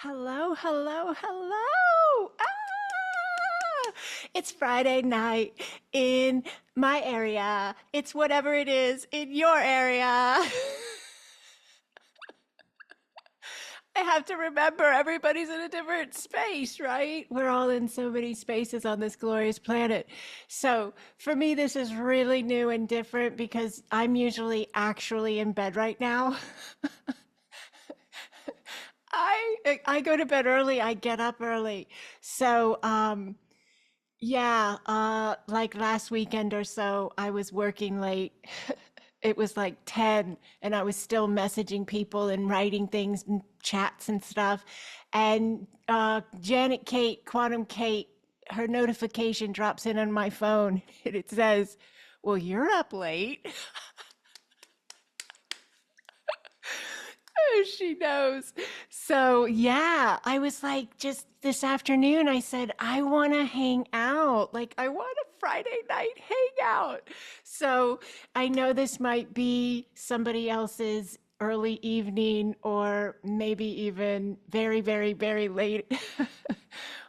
Hello, hello, hello. It's Friday night in my area. It's whatever it is in your area. I have to remember everybody's in a different space, right? We're all in so many spaces on this glorious planet. So for me, this is really new and different because I'm usually actually in bed right now. I go to bed early, I get up early. So yeah, like last weekend or so, I was working late. It was like 10, and I was still messaging people and writing things and chats and stuff. And Janet Kate, Quantum Kate, her notification drops in on my phone, and it says, "Well, you're up late." She knows. So, yeah, I was like, just this afternoon, I said, I want to hang out. Like, I want a Friday night hangout. So, I know this might be somebody else's early evening or maybe even very, very, very late.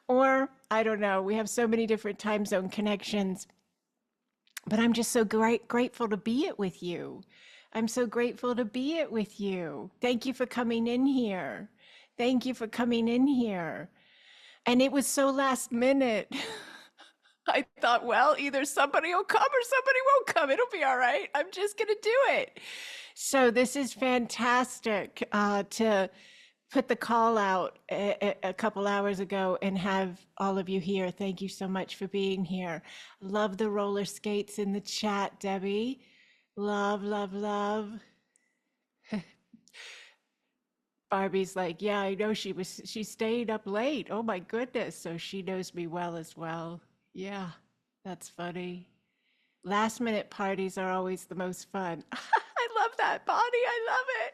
Or, I don't know. We have so many different time zone connections. But I'm just so grateful to be it with you. I'm so grateful to be it with you. Thank you for coming in here. Thank you for coming in here. And it was so last minute. I thought, well, either somebody will come or somebody won't come. It'll be all right. I'm just going to do it. So this is fantastic to put the call out a couple hours ago and have all of you here. Thank you so much for being here. Love the roller skates in the chat, Debbie. Love, love, love. Barbie's like, yeah, I know she stayed up late. Oh my goodness. So she knows me well as well. Yeah, that's funny. Last minute parties are always the most fun. I love that, Bonnie. I love it.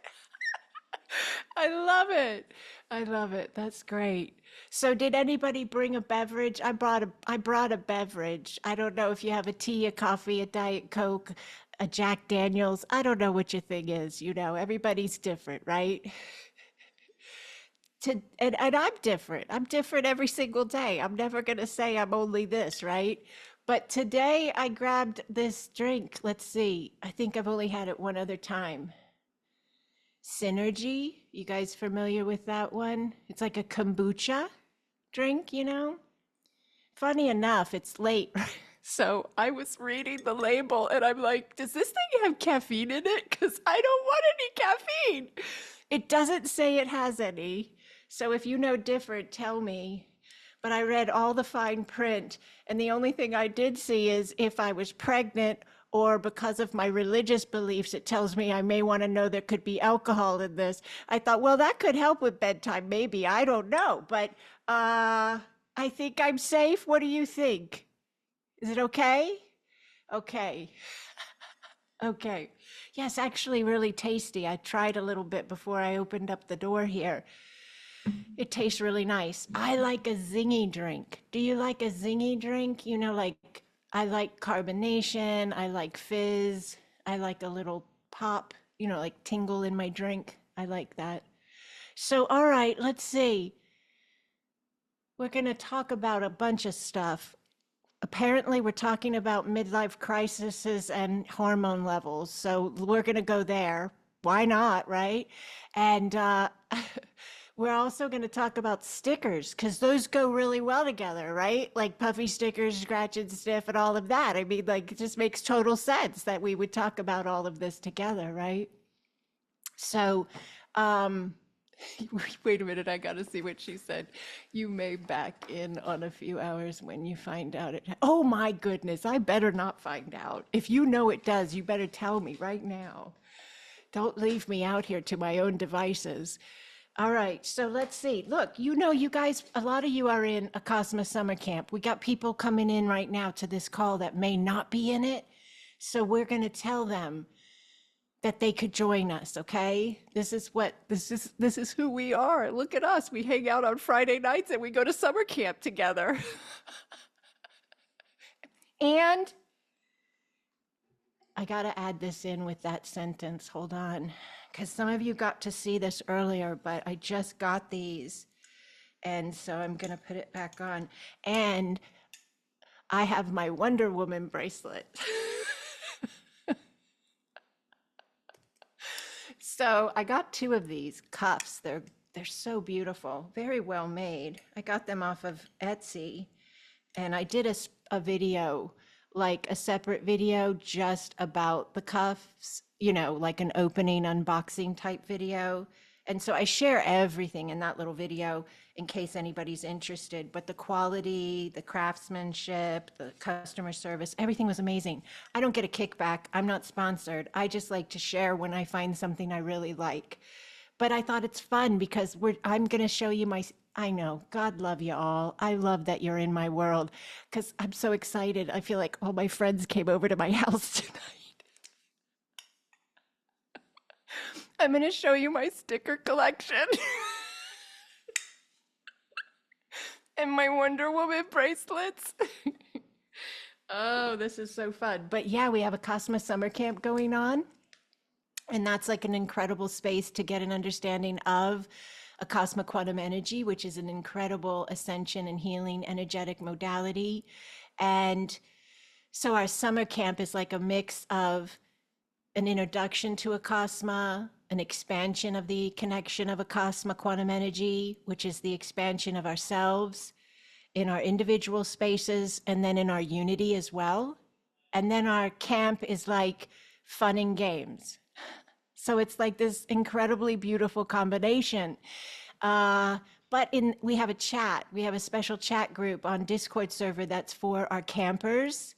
I love it. I love it. That's great. So did anybody bring a beverage? I brought a beverage. I don't know if you have a tea, a coffee, a Diet Coke, a Jack Daniels. I don't know what your thing is, everybody's different, right? And I'm different. I'm different every single day. I'm never gonna say I'm only this, right? But today I grabbed this drink. Let's see. I think I've only had it one other time. Synergy. You guys familiar with that one? It's like a kombucha drink. Funny enough, it's late. So I was reading the label and I'm like, does this thing have caffeine in it? Because I don't want any caffeine. It doesn't say it has any. So if you know different, tell me. But I read all the fine print, and the only thing I did see is if I was pregnant or because of my religious beliefs, it tells me I may want to know there could be alcohol in this. I thought, well, that could help with bedtime, maybe. I don't know. But I think I'm safe. What do you think? Is it okay? Okay. Okay. Yes, actually, really tasty. I tried a little bit before I opened up the door here. It tastes really nice. I like a zingy drink. Do you like a zingy drink? Like I like carbonation, I like fizz, I like a little pop, like tingle in my drink. I like that. So, all right, let's see. We're going to talk about a bunch of stuff. Apparently, we're talking about midlife crises and hormone levels. So, we're going to go there. Why not, right? And we're also going to talk about stickers because those go really well together, right? Like puffy stickers, scratch and sniff, and all of that. I mean, like, it just makes total sense that we would talk about all of this together, right? So, um, wait a minute, I gotta see what she said. You may back in on a few hours when you find out it. Oh my goodness, I better not find out. If you know it does, you better tell me right now. Don't leave me out here to my own devices. All right, so let's see. Look, you guys, a lot of you are in Acasma summer camp. We got people coming in right now to this call that may not be in it. So we're going to tell them that they could join us, okay? This is who we are. Look at us. We hang out on Friday nights and we go to summer camp together. And I got to add this in with that sentence. Hold on. Because some of you got to see this earlier, but I just got these. And so I'm gonna put it back on. And I have my Wonder Woman bracelet. So I got two of these cuffs. They're so beautiful, very well made. I got them off of Etsy, and I did a video, like a separate video just about the cuffs, like an opening unboxing type video. And so I share everything in that little video in case anybody's interested. But the quality, the craftsmanship, the customer service, everything was amazing. I don't get a kickback. I'm not sponsored. I just like to share when I find something I really like. But I thought it's fun because I'm going to show you I know, God love you all. I love that you're in my world because I'm so excited. I feel like all my friends came over to my house tonight. I'm going to show you my sticker collection and my Wonder Woman bracelets. Oh, this is so fun. But yeah, we have a Acasma summer camp going on. And that's like an incredible space to get an understanding of Acasma quantum energy, which is an incredible ascension and healing energetic modality. And so our summer camp is like a mix of an introduction to Acasma, an expansion of the connection of Acasma quantum energy, which is the expansion of ourselves in our individual spaces and then in our unity as well. And then our camp is like fun and games. So it's like this incredibly beautiful combination. But we have a chat. We have a special chat group on Discord server that's for our campers,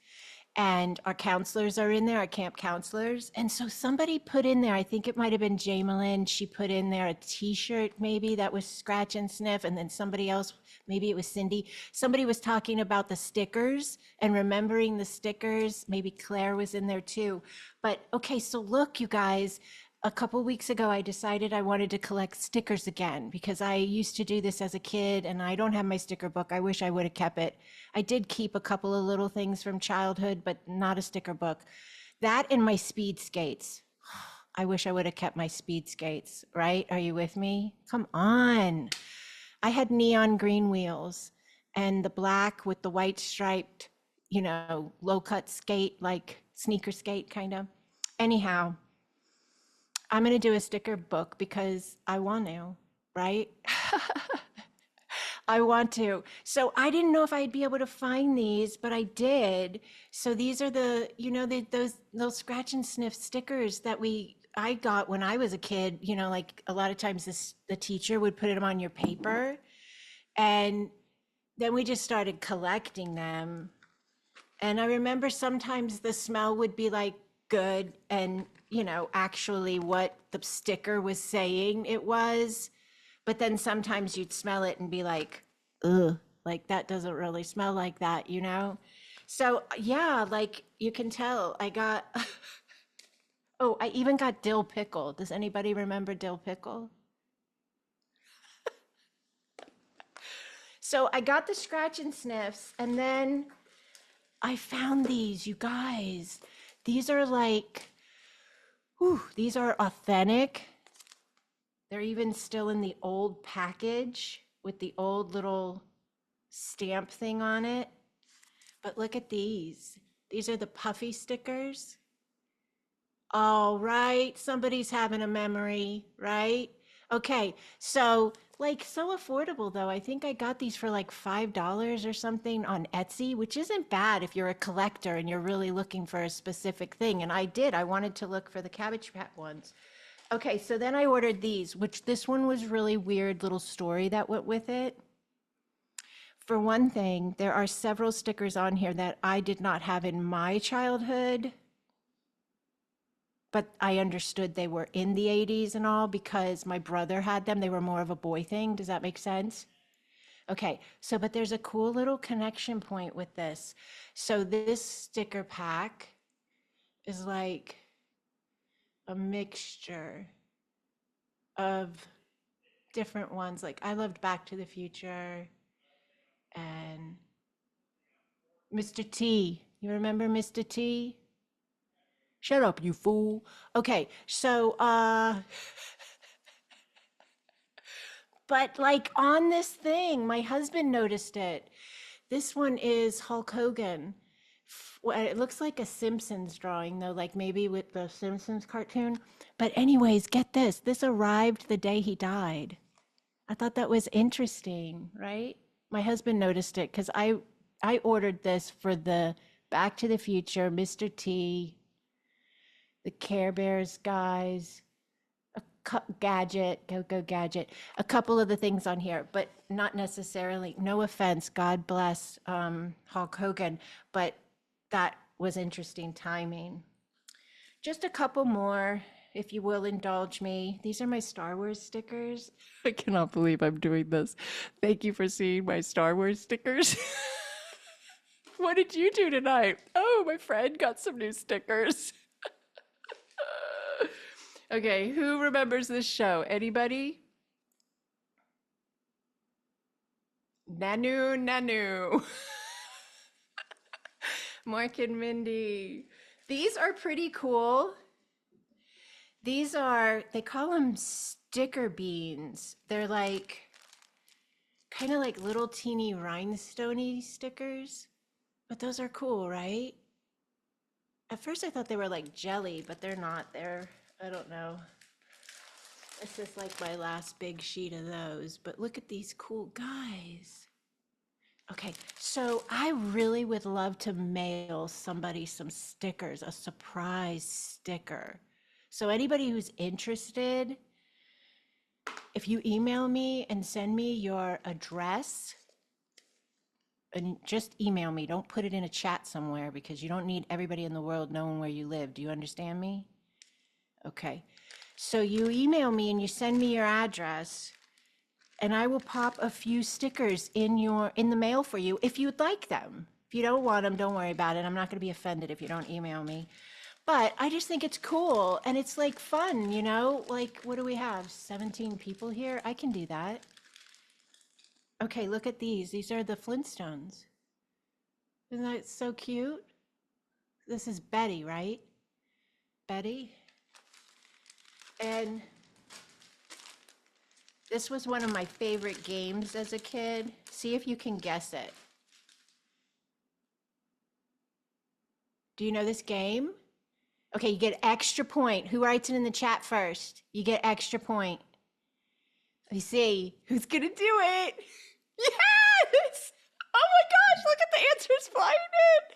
and our counselors are in there, our camp counselors. And so somebody put in there, I think it might have been Jamelyn, she put in there a t-shirt maybe that was scratch and sniff, and then somebody else, maybe it was Cindy, somebody was talking about the stickers and remembering the stickers. Maybe Claire was in there too. But okay, so look, you guys, a couple weeks ago, I decided I wanted to collect stickers again because I used to do this as a kid and I don't have my sticker book. I wish I would have kept it. I did keep a couple of little things from childhood, but not a sticker book. That and my speed skates. I wish I would have kept my speed skates, right? Are you with me? Come on. I had neon green wheels and the black with the white striped, low cut skate, like sneaker skate kind of. Anyhow, I'm going to do a sticker book because I want to, right? I want to. So I didn't know if I'd be able to find these, but I did. So these are those scratch and sniff stickers that I got when I was a kid. Like a lot of times the teacher would put them on your paper, and then we just started collecting them. And I remember sometimes the smell would be like good and, actually what the sticker was saying it was. But then sometimes you'd smell it and be like, ugh, like that doesn't really smell like that, So yeah, like you can tell I got, oh, I even got dill pickle. Does anybody remember dill pickle? So I got the scratch and sniffs, and then I found these, you guys. These are like, whew, these are authentic. They're even still in the old package with the old little stamp thing on it. But look at these. These are the puffy stickers. All right, somebody's having a memory, right? Okay, so like so affordable though. I think I got these for like $5 or something on Etsy, which isn't bad if you're a collector and you're really looking for a specific thing. And I did. I wanted to look for the Cabbage Patch ones. Okay, so then I ordered these, which this one was really weird little story that went with it. For one thing, there are several stickers on here that I did not have in my childhood, but I understood they were in the 80s and all because my brother had them. They were more of a boy thing. Does that make sense? Okay, so but there's a cool little connection point with this. So this sticker pack is like a mixture of different ones. Like I loved Back to the Future and Mr. T. You remember Mr. T? Shut up, you fool. Okay, so but like on this thing, my husband noticed it. This one is Hulk Hogan. Well, it looks like a Simpsons drawing, though, like maybe with the Simpsons cartoon. But, anyways, get this. This arrived the day he died. I thought that was interesting, right? My husband noticed it because I ordered this for the Back to the Future, Mr. T, the Care Bears guys, Gadget, Go Gadget, a couple of the things on here, but not necessarily. No offense, God bless Hulk Hogan, but that was interesting timing. Just a couple more, if you will indulge me. These are my Star Wars stickers. I cannot believe I'm doing this. Thank you for seeing my Star Wars stickers. What did you do tonight? Oh, my friend got some new stickers. Okay, who remembers this show? Anybody? Nanu. Mark and Mindy. These are pretty cool. These are, they call them sticker beans. They're like, kind of like little teeny rhinestoney stickers. But those are cool, right? At first I thought they were like jelly, but they're not. They're, I don't know. This is like my last big sheet of those. But look at these cool guys. Okay, so I really would love to mail somebody some stickers, a surprise sticker. So anybody who's interested, if you email me and send me your address, and just email me, don't put it in a chat somewhere because you don't need everybody in the world knowing where you live. Do you understand me? Okay, so you email me and you send me your address, and I will pop a few stickers in the mail for you if you'd like them. If you don't want them, don't worry about it. I'm not going to be offended if you don't email me. But I just think it's cool and it's like fun, you know? Like, what do we have? 17 people here? I can do that. Okay, look at these. These are the Flintstones. Isn't that so cute? This is Betty, right? Betty. And this was one of my favorite games as a kid. See if you can guess it. Do you know this game? Okay, you get extra point. Who writes it in the chat first? You get extra point. Let me see. Who's gonna do it? Yes! Oh my gosh, look at the answers flying in.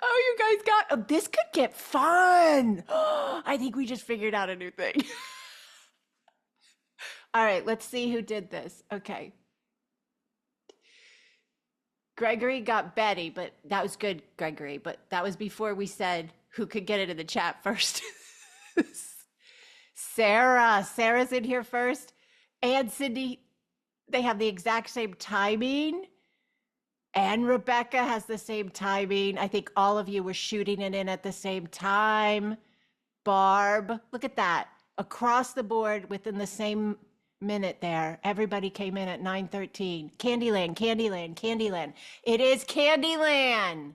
Oh, you guys got, oh, this could get fun. I think we just figured out a new thing. All right, let's see who did this. Okay. Gregory got Betty, but that was good, Gregory. But that was before we said who could get it in the chat first. Sarah's in here first. And Cindy, they have the exact same timing. And Rebecca has the same timing. I think all of you were shooting it in at the same time. Barb, look at that. Across the board within the same minute there. Everybody came in at 9:13. Candyland. It is Candyland.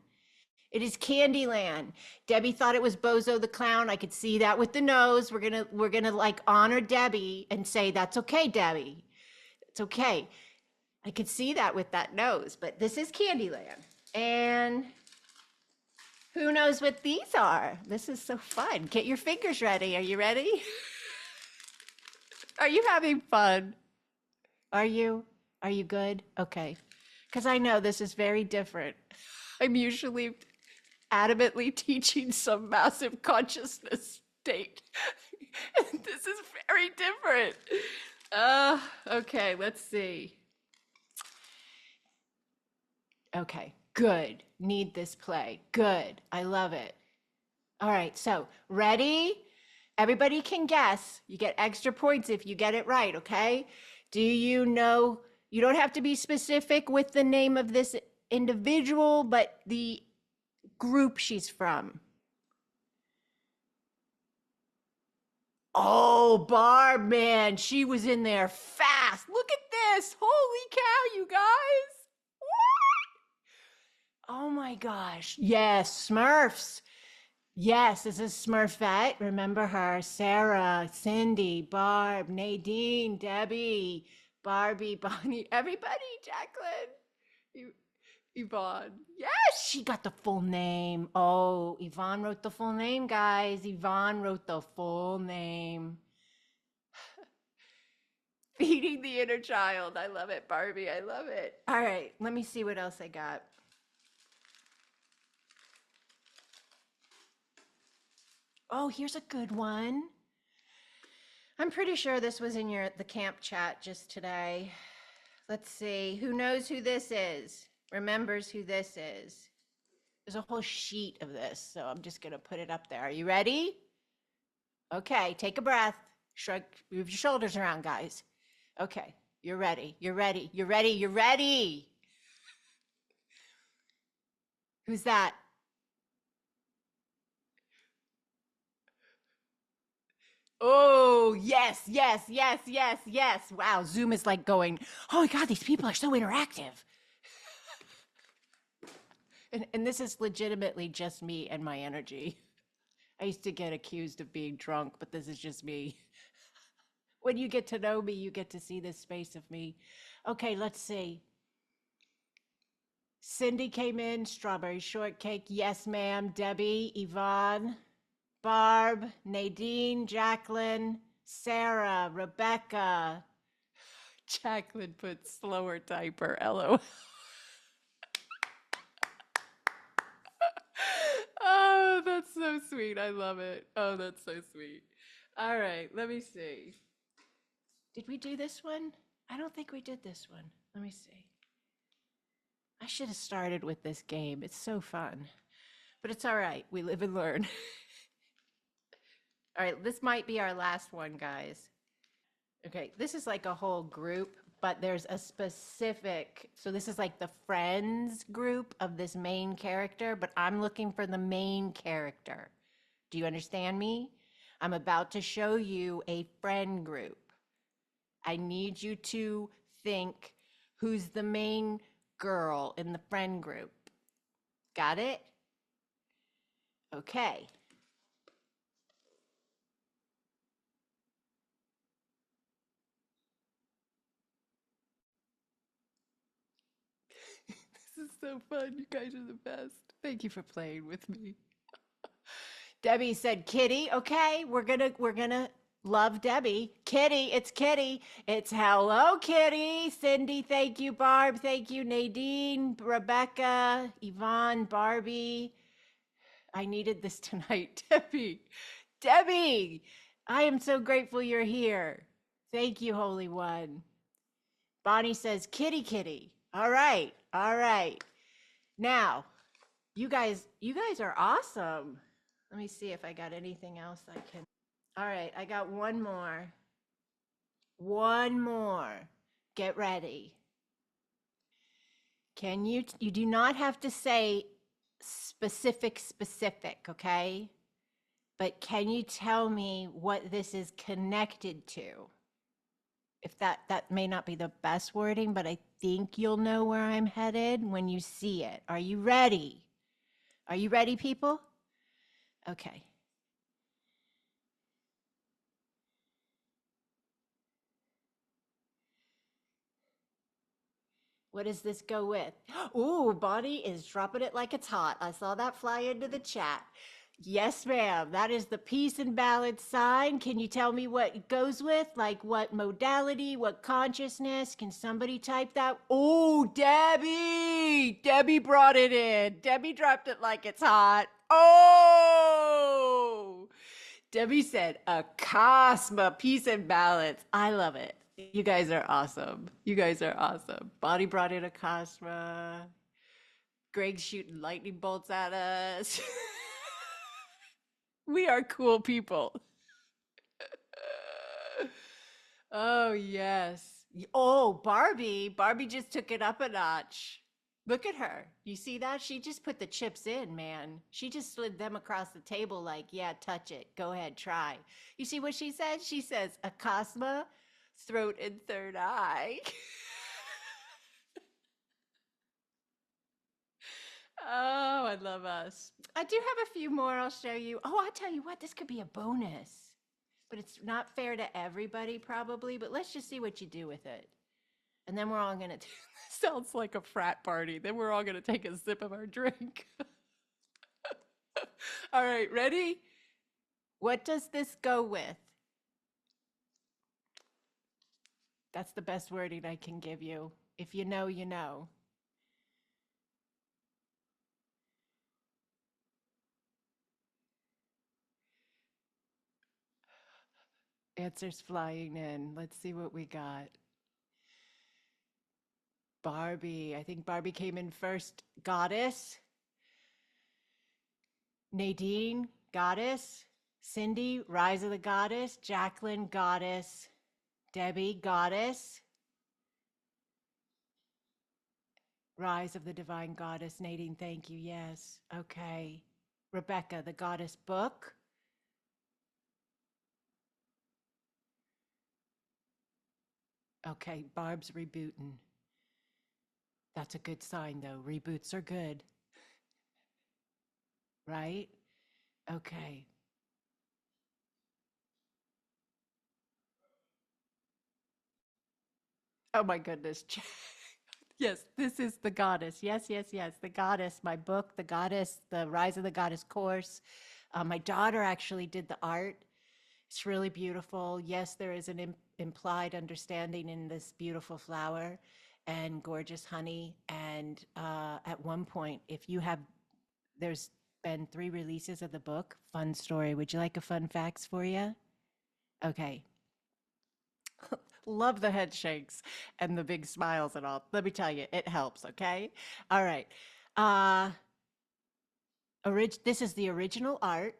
It is Candyland. Debbie thought it was Bozo the Clown. I could see that with the nose. We're gonna like honor Debbie and say, that's okay, Debbie. It's okay. I could see that with that nose, but this is Candyland. And who knows what these are? This is so fun. Get your fingers ready. Are you ready? Are you having fun? Are you? Are you good? Okay. Because I know this is very different. I'm usually adamantly teaching some massive consciousness state. And this is very different. Okay, let's see. Okay, good. Need this play. Good. I love it. All right, so ready? Everybody can guess. You get extra points if you get it right, okay? Do you know, you don't have to be specific with the name of this individual, but the group she's from. Oh, Barb, man, she was in there fast. Look at this. Holy cow, you guys. What? Oh my gosh. Yes, Smurfs. Yes, this is Smurfette. Remember her. Sarah, Cindy, Barb, Nadine, Debbie, Barbie, Bonnie, everybody, Jacqueline, Yvonne. Yes, she got the full name. Oh, Yvonne wrote the full name, guys. Yvonne wrote the full name. Feeding the inner child. I love it, Barbie. I love it. All right, let me see what else I got. Oh, here's a good one. I'm pretty sure this was in the camp chat just today. Let's see. Who knows who this is? Remembers who this is? There's a whole sheet of this, so I'm just going to put it up there. Are you ready? Okay, take a breath. Shrug, move your shoulders around, guys. Okay, you're ready. You're ready. You're ready. You're ready. Who's that? Oh, yes, yes, yes, yes, yes. Wow, Zoom is like going, oh my God, these people are so interactive. And this is legitimately just me and my energy. I used to get accused of being drunk, but this is just me. When you get to know me, you get to see this space of me. Okay, let's see. Cindy came in, strawberry shortcake. Yes, ma'am. Debbie, Yvonne, Barb, Nadine, Jacqueline, Sarah, Rebecca. Jacqueline put slower typer, LOL. Oh, that's so sweet. I love it. Oh, that's so sweet. All right, let me see. Did we do this one? I don't think we did this one. Let me see. I should have started with this game. It's so fun. But it's all right. We live and learn. All right, this might be our last one, guys. Okay, this is like a whole group, but there's a specific, so this is like the friends group of this main character, but I'm looking for the main character. Do you understand me? I'm about to show you a friend group. I need you to think who's the main girl in the friend group. Got it? Okay. This is so fun. You guys are the best. Thank you for playing with me. Debbie said, Kitty. Okay, we're gonna love Debbie. Kitty, it's Kitty. It's hello, Kitty. Cindy, thank you. Barb, thank you. Nadine, Rebecca, Yvonne, Barbie. I needed this tonight. Debbie. Debbie, I am so grateful you're here. Thank you, Holy One. Bonnie says, Kitty, Kitty. All right. All right. Now, you guys are awesome. Let me see if I got anything else I can. All right, I got one more. One more. Get ready. You do not have to say specific, okay? But can you tell me what this is connected to? If that may not be the best wording, but I think you'll know where I'm headed when you see it. Are you ready? Are you ready, people? Okay. What does this go with? Ooh, Bonnie is dropping it like it's hot. I saw that fly into the chat. Yes, ma'am. That is the peace and balance sign. Can you tell me what it goes with? Like what modality, what consciousness? Can somebody type that? Oh, Debbie. Debbie brought it in. Debbie dropped it like it's hot. Oh, Debbie said Acasma, peace and balance. I love it. You guys are awesome. You guys are awesome. Bonnie brought in Acasma. Greg's shooting lightning bolts at us. We are cool people. Oh, yes. Oh, Barbie. Barbie just took it up a notch. Look at her. You see that? She just put the chips in, man. She just slid them across the table like, yeah, touch it. Go ahead, try. You see what she said? She says, Acasma, throat and third eye. Oh, I love us. I do have a few more I'll show you. Oh, I'll tell you what, this could be a bonus. But it's not fair to everybody, probably. But let's just see what you do with it. And then we're all going to, sounds like a frat party. Then we're all going to take a sip of our drink. All right, ready? What does this go with? That's the best wording I can give you. If you know, you know. Answers flying in. Let's see what we got. Barbie. I think Barbie came in first. Goddess. Nadine, Goddess. Cindy, Rise of the Goddess. Jacqueline, Goddess. Debbie, Goddess. Rise of the Divine Goddess. Nadine, thank you. Yes. Okay. Rebecca, the Goddess book. Okay. Barb's rebooting. That's a good sign, though. Reboots are good, right? Okay. Oh my goodness. Yes, this is the Goddess. Yes, yes, yes. The Goddess, my book, The Goddess, the Rise of the Goddess course. My daughter actually did the art. It's really beautiful. Yes, there is an implied understanding in this beautiful flower and gorgeous honey. And at one point, if you have, there's been 3 releases of the book. Fun story. Would you like a fun facts for you? Okay. Love the head shakes and the big smiles and all. Let me tell you, it helps, okay? All right. Uh this is the original art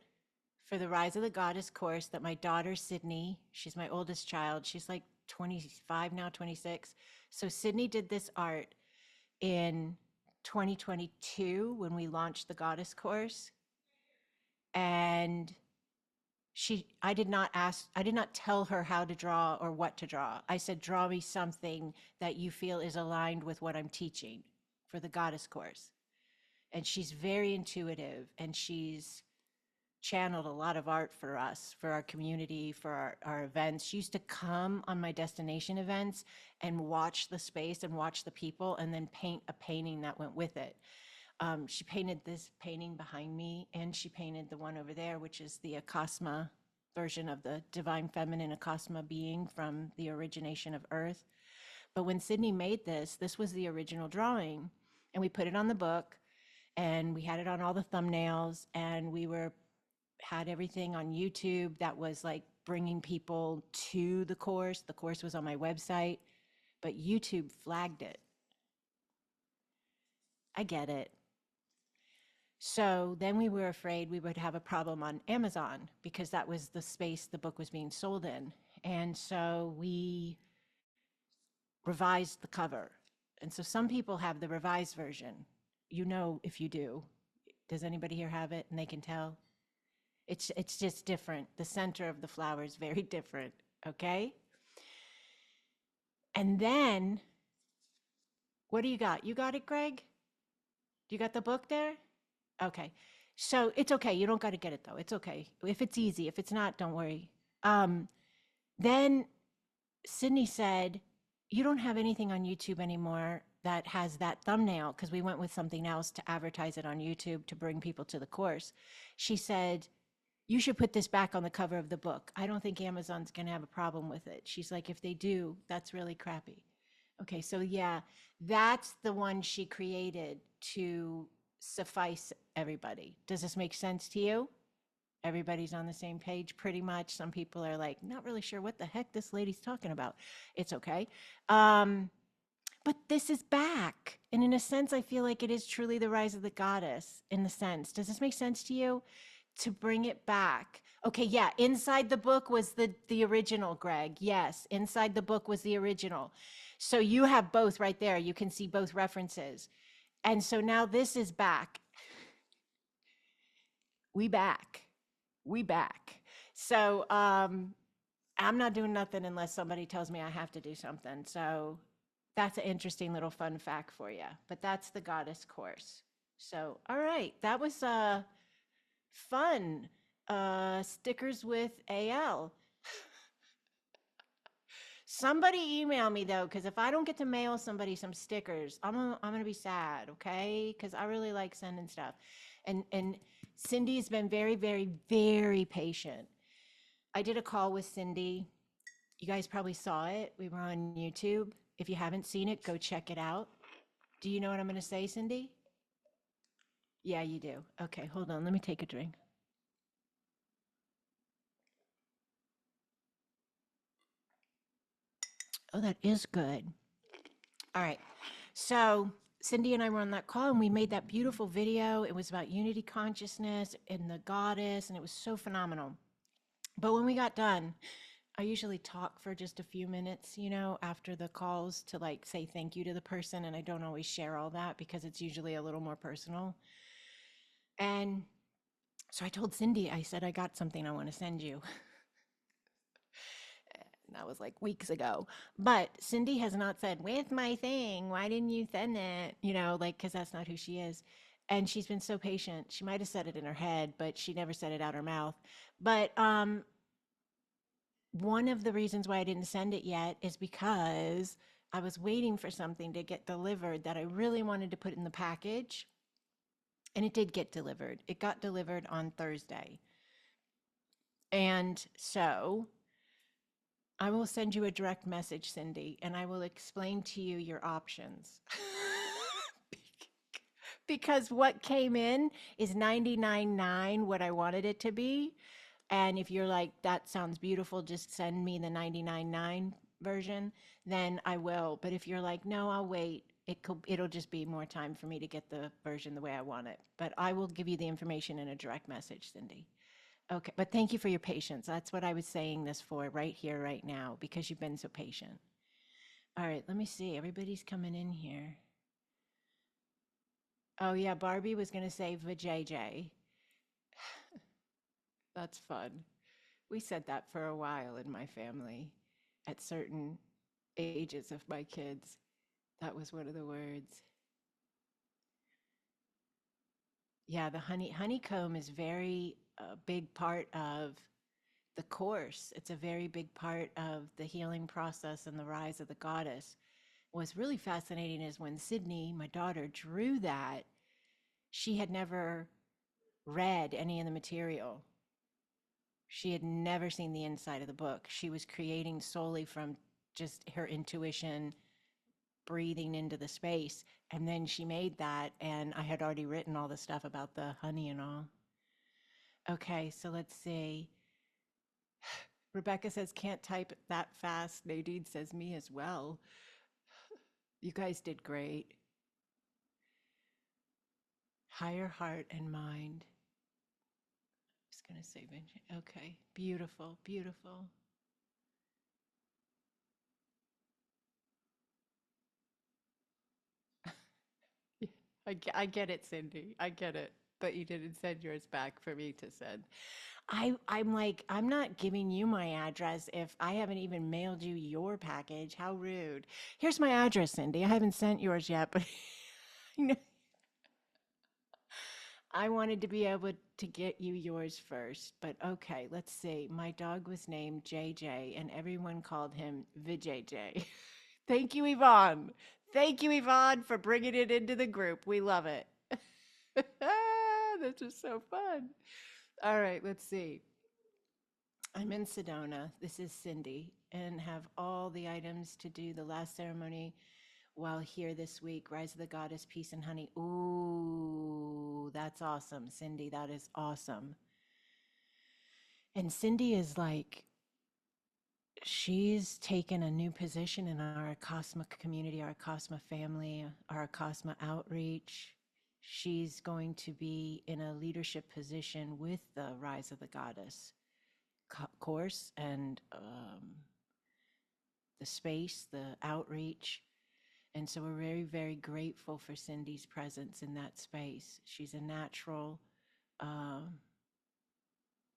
for the Rise of the Goddess course that my daughter Sydney, she's my oldest child. She's like 25 now, 26. So Sydney did this art in 2022 when we launched the Goddess course. And I did not tell her how to draw or what to draw. I said, draw me something that you feel is aligned with what I'm teaching for the Goddess course. And she's very intuitive, and she's channeled a lot of art for us, for our community, for our events. She used to come on my destination events and watch the space and watch the people and then paint a painting that went with it. She painted this painting behind me, and she painted the one over there, which is the Acasma version of the divine feminine Acasma being from the origination of Earth. But when Sydney made this, this was the original drawing, and we put it on the book, and we had it on all the thumbnails, and had everything on YouTube that was like bringing people to the course. The course was on my website, but YouTube flagged it. I get it. So then we were afraid we would have a problem on Amazon because that was the space the book was being sold in. And so we revised the cover. And so some people have the revised version. You know, if you do, does anybody here have it and they can tell? It's just different. The center of the flower is very different, okay? And then, what do you got? You got it, Greg? You got the book there? Okay. So it's okay. You don't got to get it though. It's okay. If it's easy, if it's not, don't worry. Then Sydney said, you don't have anything on YouTube anymore that has that thumbnail because we went with something else to advertise it on YouTube to bring people to the course. She said, you should put this back on the cover of the book. I don't think Amazon's going to have a problem with it. She's like, if they do, that's really crappy. Okay, so yeah, that's the one she created to suffice everybody. Does this make sense to you? Everybody's on the same page pretty much. Some people are like, not really sure what the heck this lady's talking about. It's okay. But this is back. And in a sense, I feel like it is truly the rise of the goddess in the sense. Does this make sense to you? To bring it back. Okay, yeah, inside the book was the original, Greg. Yes, inside the book was the original. So you have both right there. You can see both references. And so now this is back. We back. We back. So I'm not doing nothing unless somebody tells me I have to do something. So that's an interesting little fun fact for you. But that's the goddess course. So, all right, that was fun. Stickers with AL. Somebody email me though, because if I don't get to mail somebody some stickers, I'm gonna be sad, okay? Because I really like sending stuff, and Cindy's been very, very, very patient. I did a call with Cindy. You guys probably saw it. We were on YouTube. If you haven't seen it, go check it out. Do you know what I'm gonna say, Cindy? Yeah, you do. Okay, hold on. Let me take a drink. Oh, that is good. All right. So Cindy and I were on that call and we made that beautiful video. It was about unity consciousness and the goddess, and it was so phenomenal. But when we got done, I usually talk for just a few minutes, after the calls to like say thank you to the person. And I don't always share all that because it's usually a little more personal. And so I told Cindy, I said, I got something I want to send you. That was like weeks ago. But Cindy has not said, "With my thing, why didn't you send it?" Like, because that's not who she is. And she's been so patient. She might have said it in her head, but she never said it out her mouth. But one of the reasons why I didn't send it yet is because I was waiting for something to get delivered that I really wanted to put in the package. And it did get delivered. It got delivered on Thursday. And so I will send you a direct message, Cindy, and I will explain to you your options. Because what came in is 99.9 what I wanted it to be. And if you're like, that sounds beautiful, just send me the 99.9 version, then I will. But if you're like, no, I'll wait, it'll just be more time for me to get the version the way I want it. But I will give you the information in a direct message, Cindy. Okay, but thank you for your patience. That's what I was saying this for right here, right now, because you've been so patient. All right, let me see. Everybody's coming in here. Oh, yeah, Barbie was going to say vajayjay. That's fun. We said that for a while in my family at certain ages of my kids. That was one of the words. Yeah, the honeycomb is very big part of the course. It's a very big part of the healing process and the rise of the goddess. What's really fascinating is when Sydney, my daughter, drew that, she had never read any of the material. She had never seen the inside of the book. She was creating solely from just her intuition, breathing into the space. And then she made that, and I had already written all the stuff about the honey and all. Okay, so let's see. Rebecca says, can't type that fast. Nadine says, me as well. You guys did great. Higher heart and mind. I was going to say, okay, beautiful, beautiful. I get it, Cindy. I get it. But you didn't send yours back for me to send. I'm like, I'm not giving you my address if I haven't even mailed you your package. How rude. Here's my address, Cindy. I haven't sent yours yet, but I wanted to be able to get you yours first. But okay, let's see. My dog was named JJ, and everyone called him VJJ. Thank you, Yvonne. Thank you, Yvonne, for bringing it into the group. We love it. That's just so fun. All right, let's see. I'm in Sedona. This is Cindy, and have all the items to do the last ceremony while here this week. Rise of the Goddess, Peace and Honey. Ooh, that's awesome, Cindy. That is awesome. And Cindy is like, she's taken a new position in our Acasma community, our Acasma family, our Acasma outreach. She's going to be in a leadership position with the Rise of the Goddess course and the space, the outreach. And so we're very, very grateful for Cindy's presence in that space. She's a natural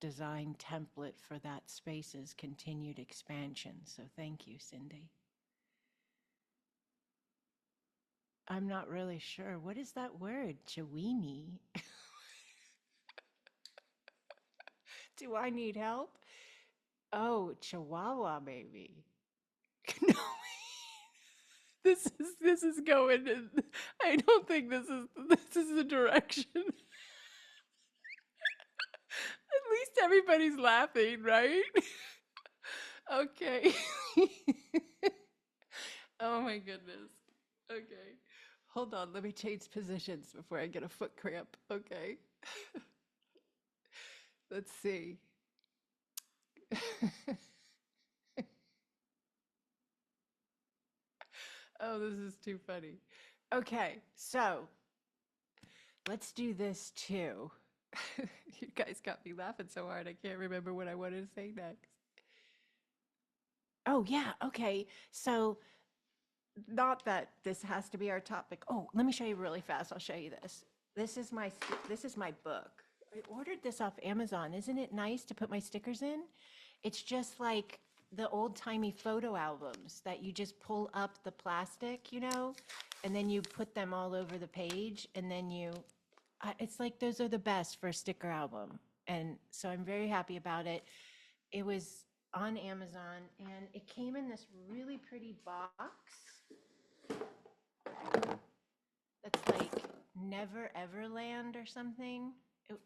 design template for that space's continued expansion. So thank you, Cindy. I'm not really sure. What is that word? Chiweenie? Do I need help? Oh, Chihuahua, maybe. No, this is going. I don't think this is the direction. At least everybody's laughing, right? Okay. Oh my goodness. Okay. Hold on, let me change positions before I get a foot cramp. Okay. Let's see. Oh, this is too funny. Okay, so let's do this too. You guys got me laughing so hard, I can't remember what I wanted to say next. Oh, yeah, okay. So, not that this has to be our topic. Oh, let me show you really fast. I'll show you this. This is my book. I ordered this off Amazon. Isn't it nice to put my stickers in? It's just like the old-timey photo albums that you just pull up the plastic, and then you put them all over the page, and then it's like those are the best for a sticker album. And so I'm very happy about it. It was on Amazon, and it came in this really pretty box that's like Never Ever Land or something,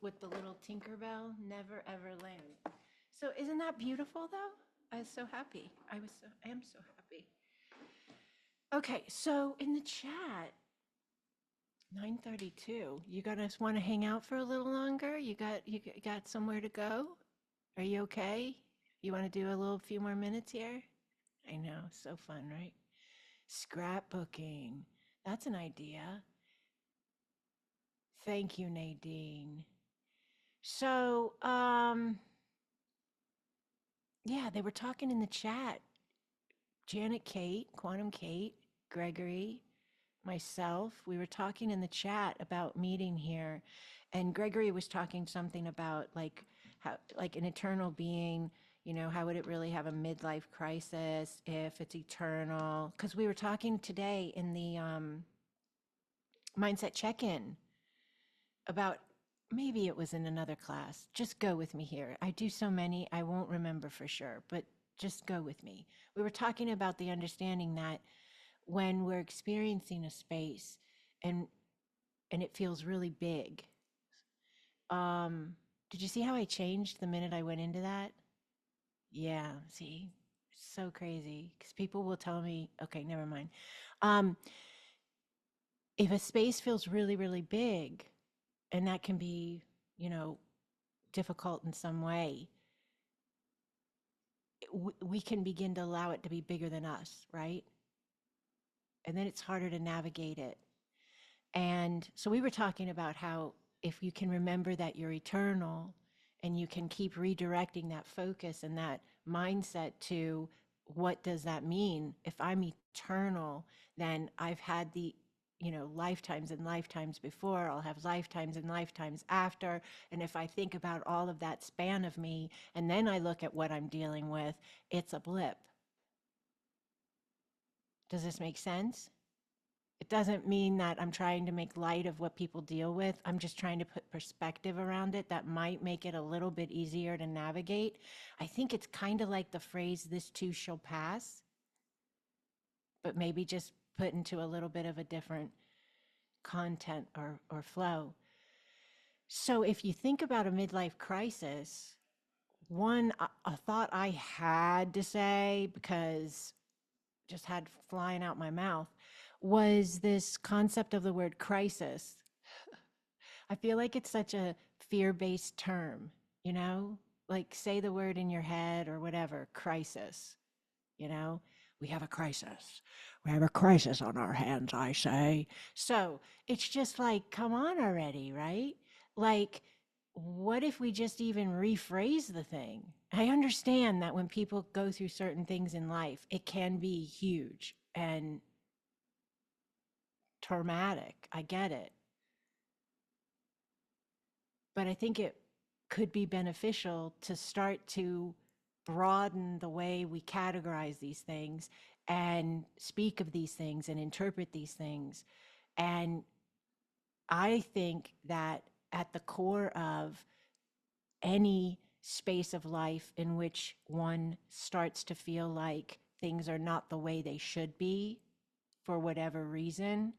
with the little Tinkerbell, Never Ever Land. So isn't that beautiful though? I was so happy. I am so happy. Okay, so in the chat, 9:32. You guys want to hang out for a little longer? You got somewhere to go? Are you okay? You want to do a little few more minutes here? I know, so fun, right? Scrapbooking. That's an idea. Thank you, Nadine. So, yeah, they were talking in the chat. Janet Kate, Quantum Kate, Gregory, myself, we were talking in the chat about meeting here, and Gregory was talking something about like how like an eternal being, how would it really have a midlife crisis if it's eternal? Because we were talking today in the mindset check-in about, maybe it was in another class. Just go with me here. I do so many, I won't remember for sure, but just go with me. We were talking about the understanding that when we're experiencing a space and it feels really big. Um, did you see how I changed the minute I went into that? Yeah, see, so crazy because people will tell me, okay, never mind. Um, if a space feels really, really big, and that can be, you know, difficult in some way, we can begin to allow it to be bigger than us, right? And then it's harder to navigate it. And so we were talking about how if you can remember that you're eternal and you can keep redirecting that focus and that mindset to what does that mean? If I'm eternal, then I've had the lifetimes and lifetimes before, I'll have lifetimes and lifetimes after. And if I think about all of that span of me, and then I look at what I'm dealing with, it's a blip. Does this make sense? It doesn't mean that I'm trying to make light of what people deal with. I'm just trying to put perspective around it that might make it a little bit easier to navigate. I think it's kind of like the phrase, this too shall pass, but maybe just put into a little bit of a different content or flow. So if you think about a midlife crisis, one, a thought I had to say, because just had flying out my mouth, was this concept of the word crisis. I feel like it's such a fear-based term, you know? Like say the word in your head or whatever, crisis, you know? We have a crisis. We have a crisis on our hands, I say. So it's just like, come on already, right? Like, what if we just even rephrase the thing? I understand that when people go through certain things in life, it can be huge and traumatic. I get it. But I think it could be beneficial to start to broaden the way we categorize these things and speak of these things and interpret these things. And I think that at the core of any space of life in which one starts to feel like things are not the way they should be for whatever reason,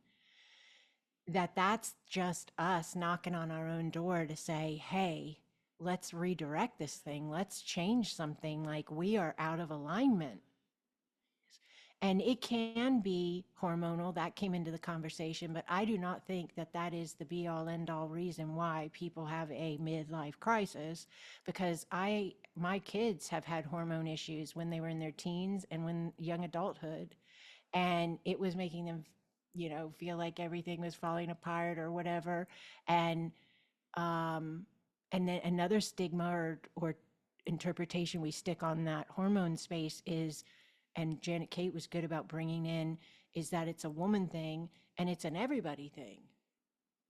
that's just us knocking on our own door to say, hey, let's redirect this thing. Let's change something. Like, we are out of alignment. And it can be hormonal. That came into the conversation, but I do not think that that is the be all end all reason why people have a midlife crisis, because my kids have had hormone issues when they were in their teens and when young adulthood, and it was making them, feel like everything was falling apart or whatever. And um and then another stigma or interpretation we stick on that hormone space is, and Janet Kate was good about bringing in, is that it's a woman thing, and it's an everybody thing.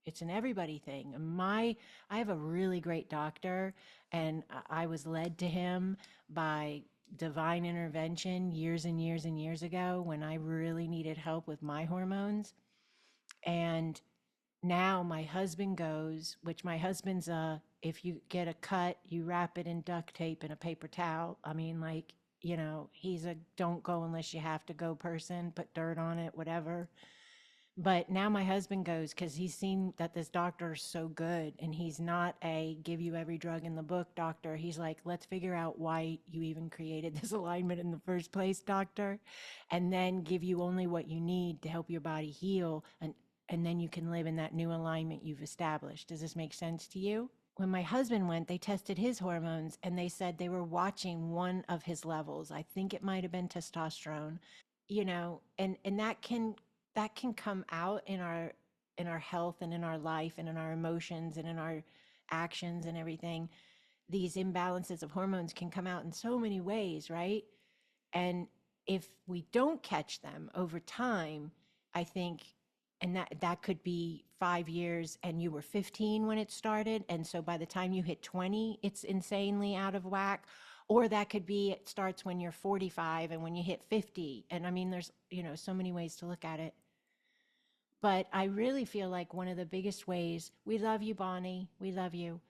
It's an everybody thing. I have a really great doctor, and I was led to him by divine intervention years and years and years ago when I really needed help with my hormones. And now my husband goes, which my husband's if you get a cut, you wrap it in duct tape and a paper towel. I mean, like, he's a don't go unless you have to go person, put dirt on it, whatever. But now my husband goes because he's seen that this doctor is so good, and he's not a give you every drug in the book doctor. He's like, let's figure out why you even created this alignment in the first place, doctor, and then give you only what you need to help your body heal, and then you can live in that new alignment you've established. Does this make sense to you? When my husband went, they tested his hormones, and they said they were watching one of his levels. I think it might have been testosterone, and that can come out in our health and in our life and in our emotions and in our actions and everything. These imbalances of hormones can come out in so many ways, right? And if we don't catch them over time, I think, and that could be 5 years and you were 15 when it started, and so by the time you hit 20 it's insanely out of whack. Or that could be it starts when you're 45 and when you hit 50. And I mean, there's so many ways to look at it. But I really feel like one of the biggest ways, we love you, Bonnie, we love you.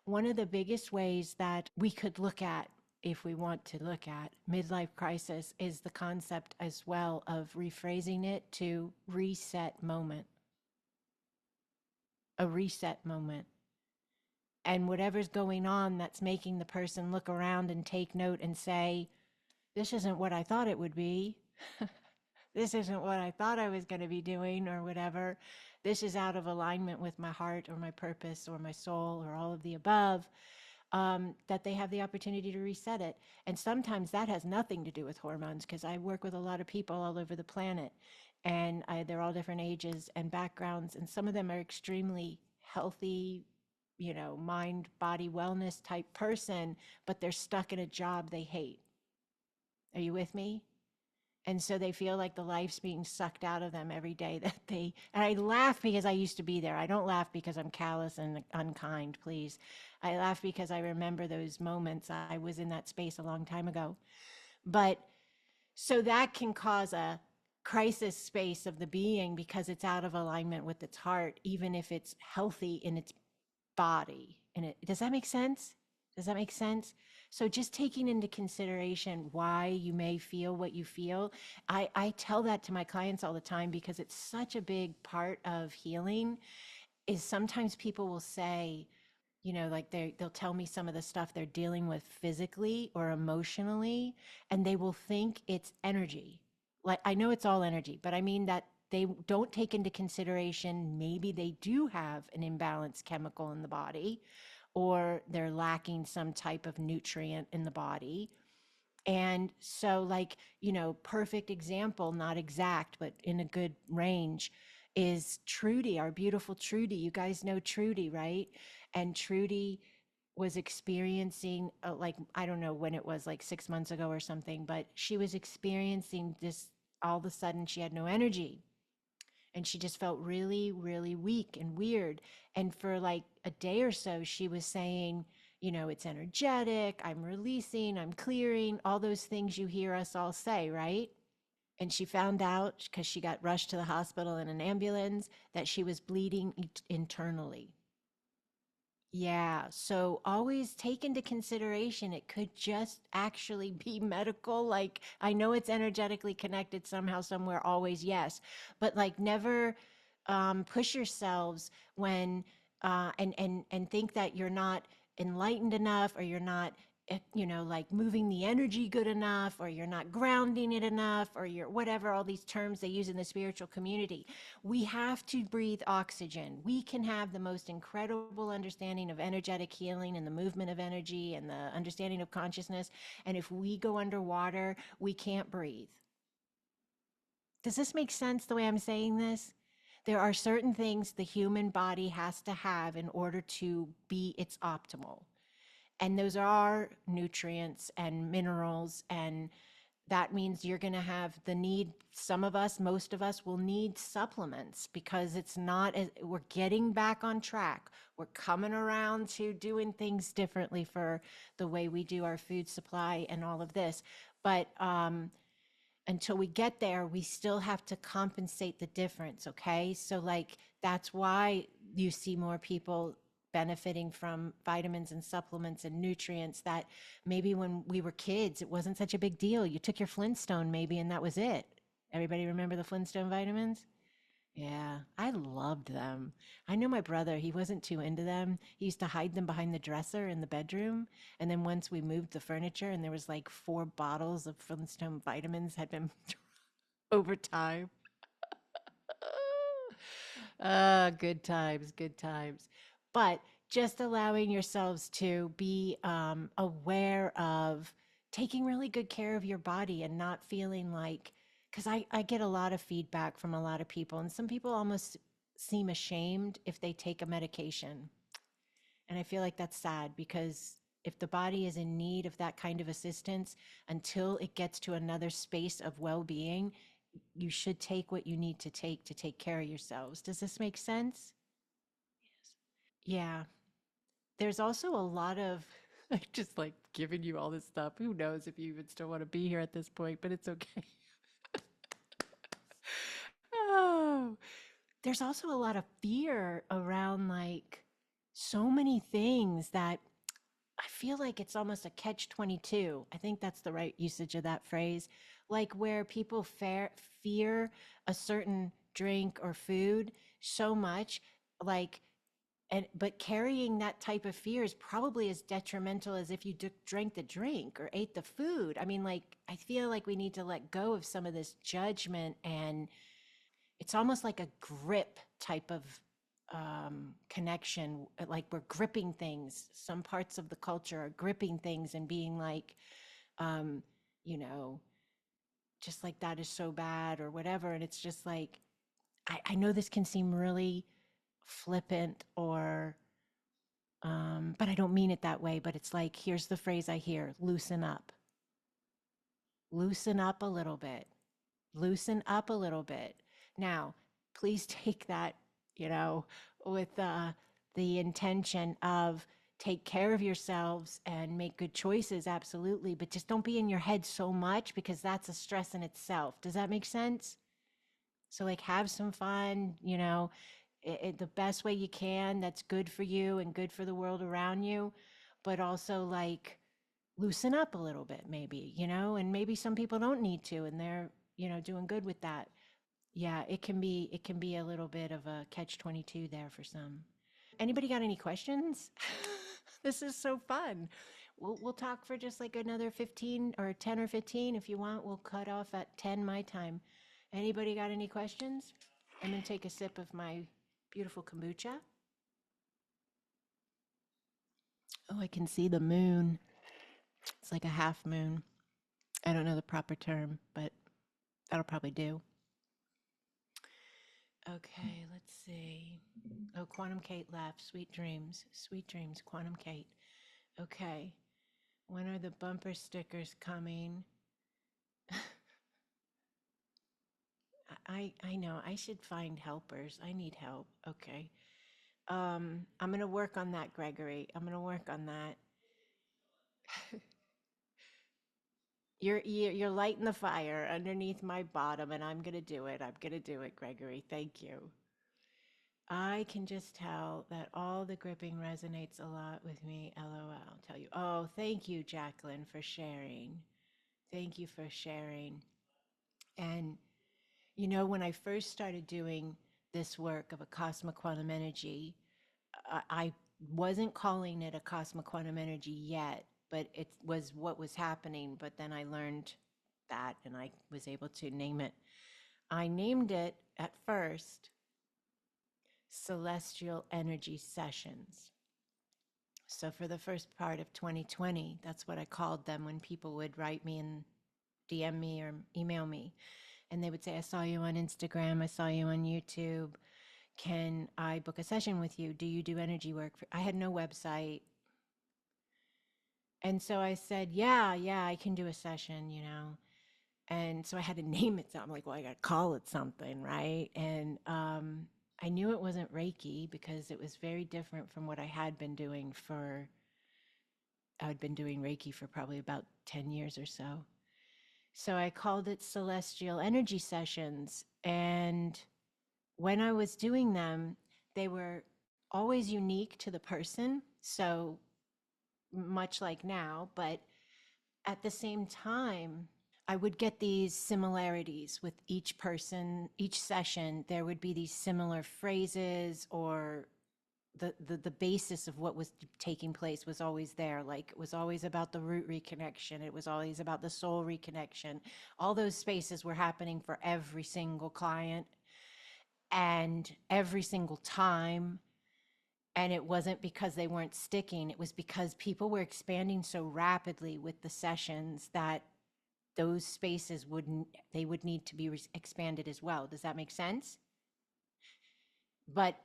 One of the biggest ways that we could look at, if we want to look at midlife crisis, is the concept as well of rephrasing it to reset moment, a reset moment. And whatever's going on that's making the person look around and take note and say, this isn't what I thought it would be. This isn't what I thought I was going to be doing, or whatever. This is out of alignment with my heart or my purpose or my soul or all of the above. That they have the opportunity to reset it. And sometimes that has nothing to do with hormones, because I work with a lot of people all over the planet, and they're all different ages and backgrounds, and some of them are extremely healthy, mind, body, wellness type person, but they're stuck in a job they hate. Are you with me? And so they feel like the life's being sucked out of them every day and I laugh because I used to be there. I don't laugh because I'm callous and unkind, please. I laugh because I remember those moments. I was in that space a long time ago. But so that can cause a crisis space of the being because it's out of alignment with its heart, even if it's healthy in its body. Does that make sense? Does that make sense? So just taking into consideration why you may feel what you feel. I tell that to my clients all the time because it's such a big part of healing. Is sometimes people will say, like they'll tell me some of the stuff they're dealing with physically or emotionally, and they will think it's energy. Like, I know it's all energy, but I mean that they don't take into consideration maybe they do have an imbalanced chemical in the body, or they're lacking some type of nutrient in the body. And so, like, perfect example, not exact, but in a good range, is Trudy, our beautiful Trudy. You guys know Trudy, right? And Trudy was experiencing, like, I don't know when it was, like 6 months ago or something, but she was experiencing this. All of a sudden, she had no energy. And she just felt really, really weak and weird. And for like a day or so, she was saying, it's energetic, I'm releasing, I'm clearing, all those things you hear us all say, right? And she found out, because she got rushed to the hospital in an ambulance, that she was bleeding internally. Yeah, so always take into consideration it could just actually be medical. Like, I know it's energetically connected somehow, somewhere, always, yes, but like never push yourselves when and think that you're not enlightened enough, or you're not like moving the energy good enough, or you're not grounding it enough, or you're whatever, all these terms they use in the spiritual community. We have to breathe oxygen. We can have the most incredible understanding of energetic healing and the movement of energy and the understanding of consciousness. And if we go underwater, we can't breathe. Does this make sense the way I'm saying this? There are certain things the human body has to have in order to be its optimal. And those are nutrients and minerals, and that means you're going to have the need. Some of us, most of us will need supplements, because it's not as we're getting back on track. We're coming around to doing things differently for the way we do our food supply and all of this. But until we get there, we still have to compensate the difference. Okay. So, like, that's why you see more people benefiting from vitamins and supplements and nutrients that maybe when we were kids, it wasn't such a big deal. You took your Flintstone maybe, and that was it. Everybody remember the Flintstone vitamins? Yeah, I loved them. I know my brother, he wasn't too into them. He used to hide them behind the dresser in the bedroom. And then once we moved the furniture and there was like 4 bottles of Flintstone vitamins had been over time. Good times, good times. But just allowing yourselves to be aware of taking really good care of your body, and not feeling like, because I get a lot of feedback from a lot of people, and some people almost seem ashamed if they take a medication. And I feel like that's sad, because if the body is in need of that kind of assistance, until it gets to another space of well being, you should take what you need to take care of yourselves. Does this make sense? Yeah. There's also a lot of just like giving you all this stuff. Who knows if you even still want to be here at this point, but it's okay. Oh, there's also a lot of fear around like so many things that I feel like it's almost a catch 22. I think that's the right usage of that phrase. Like where people fear a certain drink or food so much, like, and but carrying that type of fear is probably as detrimental as if you drank the drink or ate the food. I mean, like, I feel like we need to let go of some of this judgment, and it's almost like a grip type of connection. Like we're gripping things. Some parts of the culture are gripping things and being like, um, you know, just like that is so bad or whatever. And it's just like, I know this can seem really flippant, or but I don't mean it that way. But it's like, here's the phrase I hear: loosen up a little bit, loosen up a little bit. Now, please take that, you know, with the intention of take care of yourselves and make good choices, absolutely. But just don't be in your head so much, because that's a stress in itself. Does that make sense? So, like, have some fun, the best way you can that's good for you and good for the world around you. But also, like, loosen up a little bit, maybe, and maybe some people don't need to, and they're, doing good with that. Yeah, it can be a little bit of a catch 22 there for some. Anybody got any questions? This is so fun. We'll talk for just like another 15 or 10 or 15 if you want. We'll cut off at 10 my time. Anybody got any questions? I'm going to take a sip of my beautiful kombucha. Oh, I can see the moon. It's like a half moon. I don't know the proper term, but that'll probably do. Okay, let's see. Oh, Quantum Kate left. Sweet dreams. Sweet dreams, Quantum Kate. Okay. When are the bumper stickers coming? I know. I should find helpers. I need help. Okay. I'm gonna work on that, Gregory. I'm gonna work on that. You're lighting the fire underneath my bottom, and I'm gonna do it. I'm gonna do it, Gregory. Thank you. I can just tell that all the gripping resonates a lot with me. LOL. I'll tell you. Oh, thank you, Jacqueline, for sharing. Thank you for sharing. And, you know, when I first started doing this work of Acasma Quantum Energy, I wasn't calling it Acasma Quantum Energy yet, but it was what was happening. But then I learned that and I was able to name it. I named it at first Celestial Energy Sessions. So for the first part of 2020, that's what I called them when people would write me and DM me or email me. And they would say, I saw you on Instagram, I saw you on YouTube. Can I book a session with you? Do you do energy work? I had no website. And so I said, yeah, I can do a session, you know. And so I had to name it. So I'm like, well, I got to call it something, right? And I knew it wasn't Reiki because it was very different from what I had been doing for, I had been doing Reiki for probably about 10 years or so. So I called it Celestial Energy Sessions. And when I was doing them, they were always unique to the person. So much like now, but at the same time, I would get these similarities with each person, each session. There would be these similar phrases or the basis of what was taking place was always there. Like it was always about the root reconnection. It was always about the soul reconnection. All those spaces were happening for every single client and every single time. And it wasn't because they weren't sticking. It was because people were expanding so rapidly with the sessions that those spaces wouldn't, they would need to be expanded as well. Does that make sense? But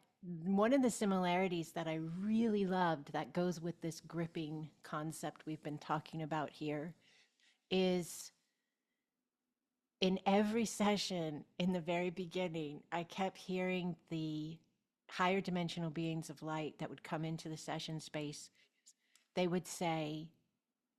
one of the similarities that I really loved that goes with this gripping concept we've been talking about here is in every session in the very beginning, I kept hearing the higher dimensional beings of light that would come into the session space. They would say,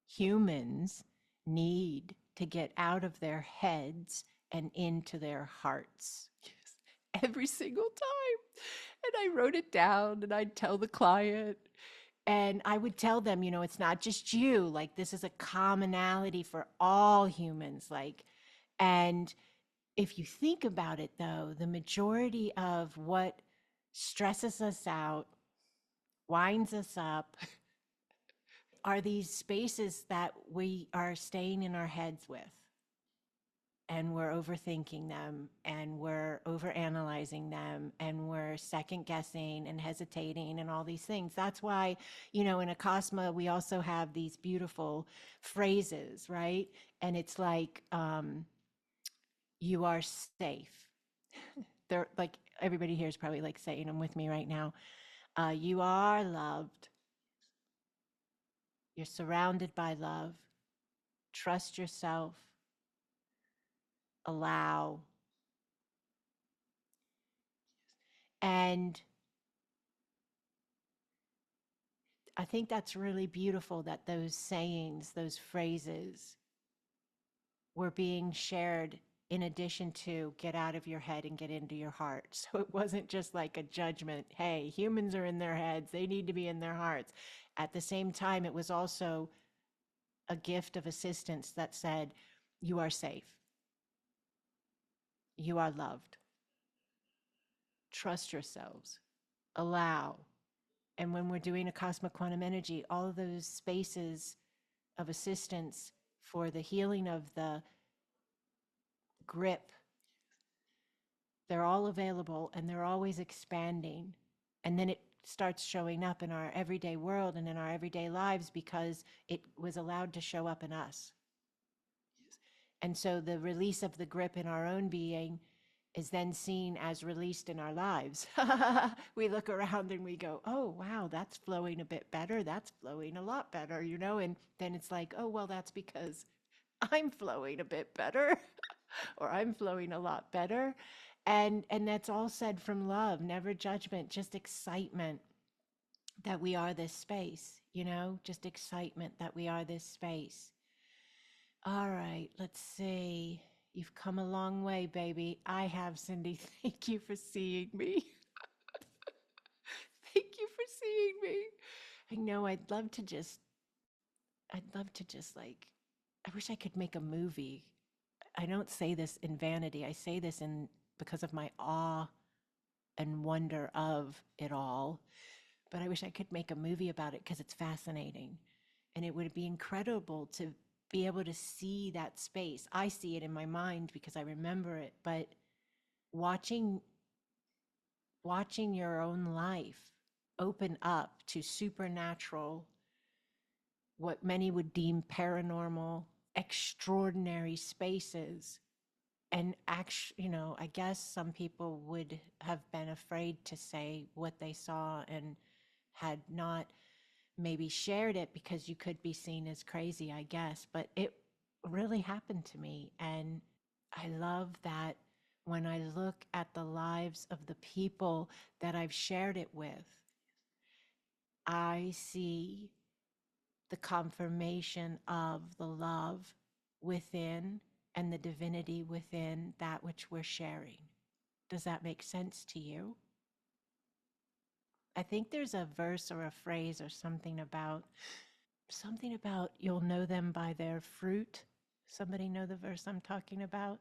humans need to get out of their heads and into their hearts. Yes. Every single time. And I wrote it down and I'd tell the client and I would tell them, you know, it's not just you, like this is a commonality for all humans. Like, and if you think about it though, the majority of what stresses us out, winds us up, are these spaces that we are staying in our heads with. And we're overthinking them and we're overanalyzing them and we're second guessing and hesitating and all these things. That's why, you know, in Acasma, we also have these beautiful phrases, right? And it's like, you are safe. They're like, everybody here is probably like saying them with me right now. You are loved. You're surrounded by love. Trust yourself. Allow. And I think that's really beautiful that those sayings, those phrases were being shared in addition to get out of your head and get into your heart. So it wasn't just like a judgment. Hey, humans are in their heads. They need to be in their hearts. At the same time, it was also a gift of assistance that said, you are safe. You are loved. Trust yourselves. Allow. And when we're doing a cosmic quantum energy, all of those spaces of assistance for the healing of the grip, they're all available and they're always expanding. And then it starts showing up in our everyday world and in our everyday lives because it was allowed to show up in us. And so the release of the grip in our own being is then seen as released in our lives. We look around and we go, oh, wow, that's flowing a bit better. That's flowing a lot better, you know? And then it's like, oh, well, that's because I'm flowing a bit better or I'm flowing a lot better. And that's all said from love, never judgment, just excitement that we are this space, you know, just excitement that we are this space. All right, let's see. You've come a long way, baby. I have, Cindy. Thank you for seeing me. seeing me. I know I'd love to just like, I wish I could make a movie. I don't say this in vanity. I say this in because of my awe and wonder of it all. But I wish I could make a movie about it because it's fascinating. And it would be incredible to be able to see that space. I see it in my mind because I remember it, but watching your own life open up to supernatural, what many would deem paranormal, extraordinary spaces. And actually, I guess some people would have been afraid to say what they saw and had not maybe shared it because you could be seen as crazy, I guess. But it really happened to me. And I love that when I look at the lives of the people that I've shared it with, I see the confirmation of the love within and the divinity within that which we're sharing. Does that make sense to you? I think there's a verse or a phrase or something about you'll know them by their fruit. Somebody know the verse I'm talking about?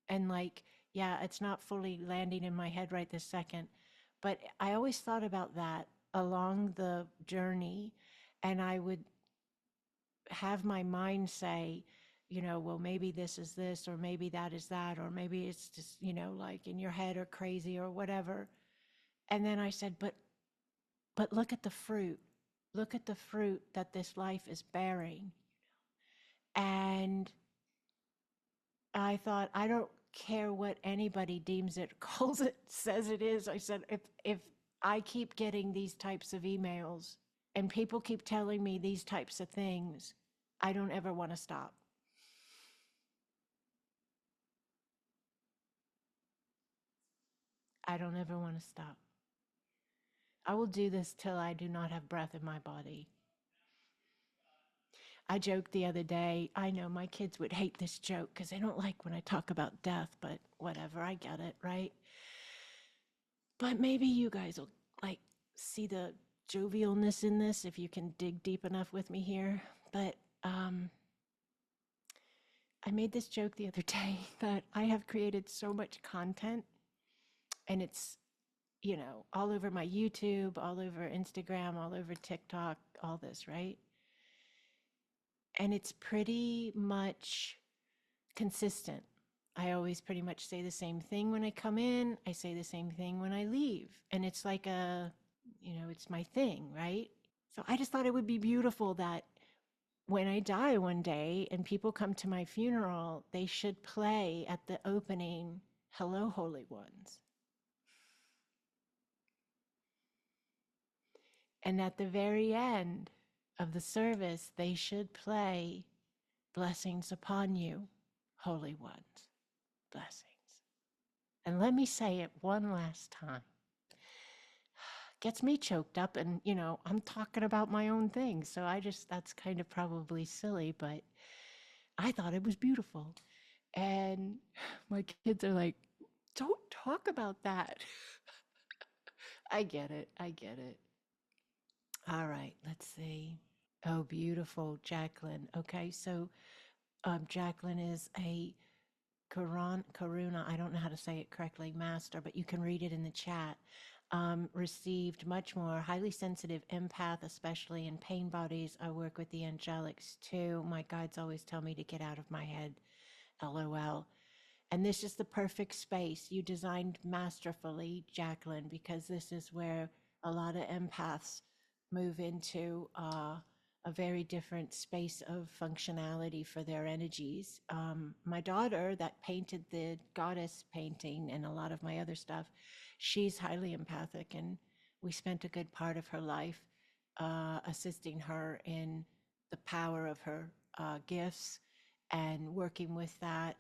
And like, yeah, it's not fully landing in my head right this second, but I always thought about that along the journey, and I would have my mind say, well, maybe this is this, or maybe that is that, or maybe it's just, like in your head or crazy or whatever. And then I said, but look at the fruit. Look at the fruit that this life is bearing. And I thought, I don't care what anybody deems it, calls it, says it is. I said, if I keep getting these types of emails and people keep telling me these types of things, I don't ever want to stop. I don't ever want to stop. I will do this till I do not have breath in my body. I joked the other day, I know my kids would hate this joke because they don't like when I talk about death, but whatever, I get it, right? But maybe you guys will like see the jovialness in this if you can dig deep enough with me here. But I made this joke the other day that I have created so much content, and it's, all over my YouTube, all over Instagram, all over TikTok, all this, right? And it's pretty much consistent. I always pretty much say the same thing when I come in. I say the same thing when I leave. And it's like it's my thing, right? So I just thought it would be beautiful that when I die one day and people come to my funeral, they should play at the opening, Hello, Holy Ones. And at the very end of the service, they should play Blessings upon you, Holy Ones. Blessings. And let me say it one last time. Gets me choked up, and I'm talking about my own thing, so that's kind of probably silly, but I thought it was beautiful. And my kids are like, don't talk about that. I get it. I get it. All right, let's see. Oh, beautiful, Jacqueline. Okay, so Jacqueline is a Karuna, I don't know how to say it correctly, master, but you can read it in the chat. Received much more, highly sensitive empath, especially in pain bodies. I work with the angelics too. My guides always tell me to get out of my head, LOL. And this is the perfect space you designed masterfully, Jacqueline, because this is where a lot of empaths move into a very different space of functionality for their energies. My daughter that painted the goddess painting and a lot of my other stuff, she's highly empathic, and we spent a good part of her life assisting her in the power of her gifts and working with that.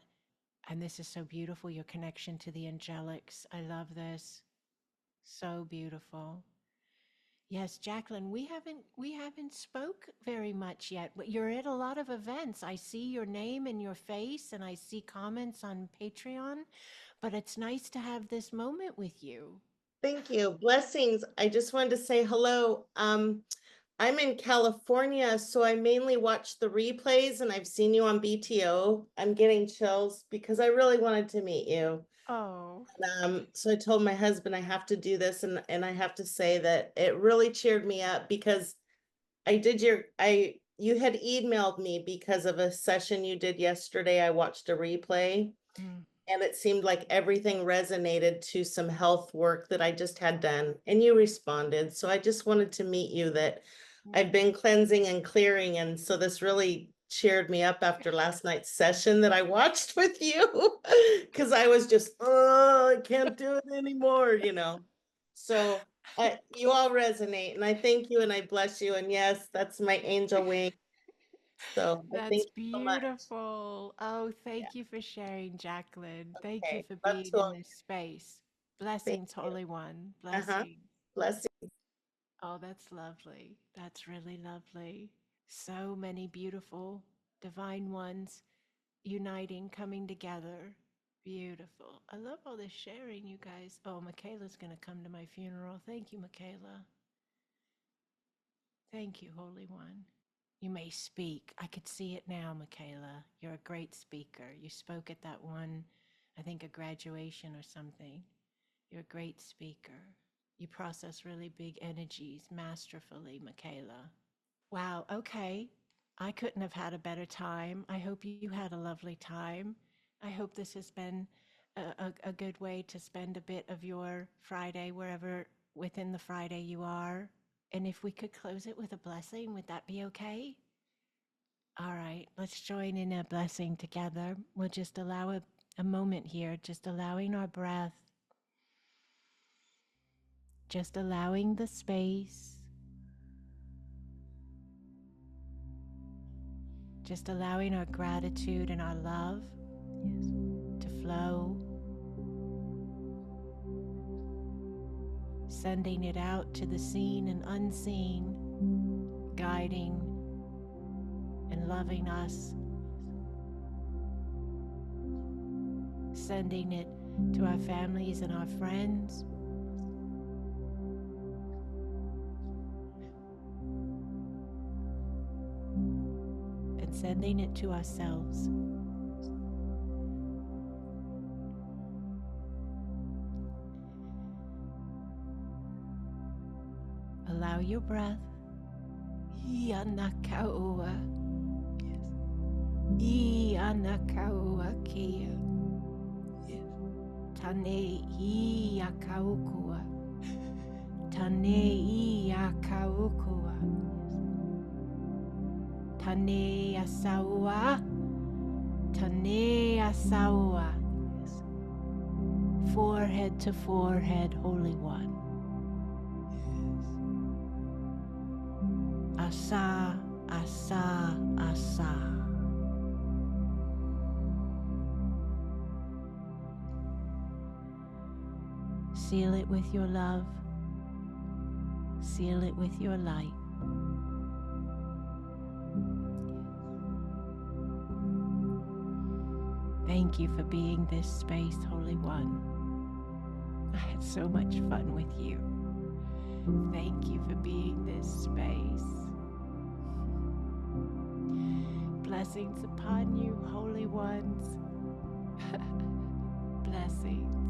And this is so beautiful, your connection to the angelics. I love this. So beautiful. Yes, Jacqueline, we haven't spoke very much yet, but you're at a lot of events. I see your name and your face, and I see comments on Patreon, but it's nice to have this moment with you. Thank you. Blessings. I just wanted to say hello. I'm in California, so I mainly watch the replays and I've seen you on BTO. I'm getting chills because I really wanted to meet you. Oh, So I told my husband I have to do this and I have to say that it really cheered me up because you had emailed me because of a session you did yesterday. I watched a replay. mm, And it seemed like everything resonated to some health work that I just had done, and you responded. So I just wanted to meet you that I've mm. been cleansing and clearing. And so this really cheered me up after last night's session that I watched with you because I was just, oh, I can't do it anymore. So you all resonate, and I thank you and I bless you. And yes, that's my angel wing. So I That's thank you so much. beautiful. Oh, Yeah. thank you for sharing, Jacqueline. Thank you Okay. for Love being to in all. this space. Thank Blessings, you. Holy One. Uh-huh. Blessings. Bless Oh, that's lovely. That's really lovely. So many beautiful divine ones uniting, coming together. Beautiful. I love all this sharing, you guys. Oh, Michaela's going to come to my funeral. Thank you, Michaela. Thank you, Holy One. You may speak. I could see it now, Michaela. You're a great speaker. You spoke at that one, I think, a graduation or something. You're a great speaker. You process really big energies masterfully, Michaela. Wow, okay. I couldn't have had a better time. I hope you had a lovely time. I hope this has been a good way to spend a bit of your Friday wherever within the Friday you are. And if we could close it with a blessing, would that be okay? All right, let's join in a blessing together. We'll just allow a moment here, just allowing our breath, just allowing the space, just allowing our gratitude and our love, yes, to flow, sending it out to the seen and unseen, guiding and loving us, sending it to our families and our friends, and sending it to ourselves. Allow your breath. Yanakaua. Yes. Yanakaua kia. Yes. Tane yakaukua. Tane yakaukua. Tane asaua. Tane asaua. Yes. Forehead to forehead, Holy One. Yes. Asa, asa, asa. Seal it with your love. Seal it with your light. Thank you for being this space, Holy One. I had so much fun with you. Thank you for being this space. Blessings upon you, Holy Ones. Blessings.